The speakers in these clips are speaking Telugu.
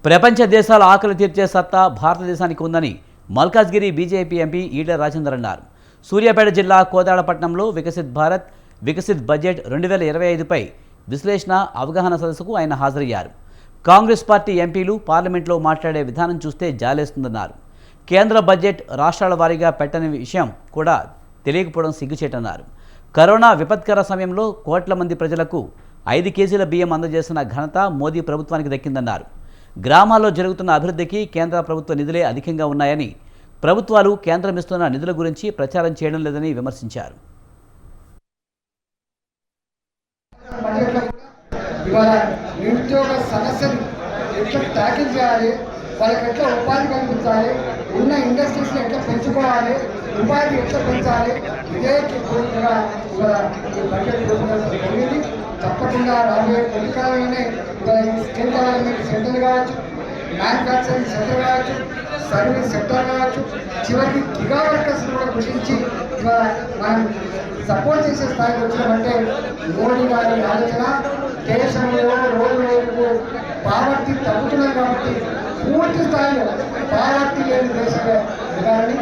ప్రపంచ దేశాల ఆకలి తీర్చే సత్తా భారతదేశానికి ఉందని మల్కాజ్గిరి బీజేపీ ఎంపీ ఈటెల రాజేందర్ అన్నారు. సూర్యాపేట జిల్లా కోదాడపట్నంలో వికసిత్ భారత్ వికసిత్ బడ్జెట్ 2025పై విశ్లేషణ అవగాహన సదస్సుకు ఆయన హాజరయ్యారు. కాంగ్రెస్ పార్టీ ఎంపీలు పార్లమెంట్లో మాట్లాడే విధానం చూస్తే జాలేస్తుందన్నారు. కేంద్ర బడ్జెట్ రాష్ట్రాల వారీగా పెట్టని విషయం కూడా తెలియకపోవడం సిగ్గుచేటన్నారు. కరోనా విపత్కర సమయంలో కోట్ల మంది ప్రజలకు 5 కేజీల బియ్యం అందజేసిన ఘనత మోదీ ప్రభుత్వానికి దక్కిందన్నారు. గ్రామాల్లో జరుగుతున్న అభివృద్ధికి కేంద్ర ప్రభుత్వ నిధులే అధికంగా ఉన్నాయని, ప్రభుత్వాలు కేంద్రం ఇస్తున్న నిధుల గురించి ప్రచారం చేయడం లేదని విమర్శించారు. వాళ్ళకి ఎట్లా ఉపాధి కల్పించాలి, ఉన్న ఇండస్ట్రీస్ని ఎట్లా పెంచుకోవాలి, ఉపాధి ఎట్లా పెంచాలి, ఇదే కోరికగా బడ్జెట్ జరిగింది. తప్పకుండా రాబోయే కొద్దికాలంలోనే స్కిల్ డెవలప్మెంట్ సెంటర్ కావచ్చు, మ్యానుఫ్యాక్చరింగ్ సెంటర్ కావచ్చు, సర్వీస్ సెక్టర్ కావచ్చు, చివరికి గిగా వర్కర్స్ కూడా గురించి మనం సపోర్ట్ చేసే స్థాయికి వచ్చినామంటే మోడీ గారి ఆలోచన. దేశంలో రోజు రోజుకు పావర్టీ తగ్గుతున్నది కాబట్టి పూర్తి స్థాయిలో పావర్టీ లేని దేశమే ఎదగాలని,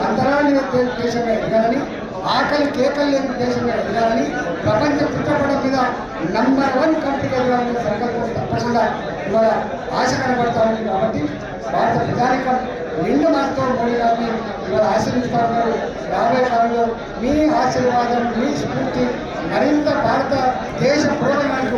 అంతరాలు లేని దేశమే ఎదగాలని, ఆకలి కేకలు లేని దేశమే ఎదగాలని, ప్రపంచ చిత్రపటం మీద నంబర్ 1 కంట్రీగా ఎదగాలని సంకల్పం తప్పకుండా ఇవాళ ఆశ కనబడతా ఉంది. కాబట్టి భారత ప్రజానికం నిండు మనతో మోడీ గారిని ఇవాళ ఆశీర్వదిస్తా ఉన్నారు. రాబోయే కాలంలో మీ ఆశీర్వాదం, మీ స్ఫూర్తి మరింత భారతదేశ పురోగమనానికి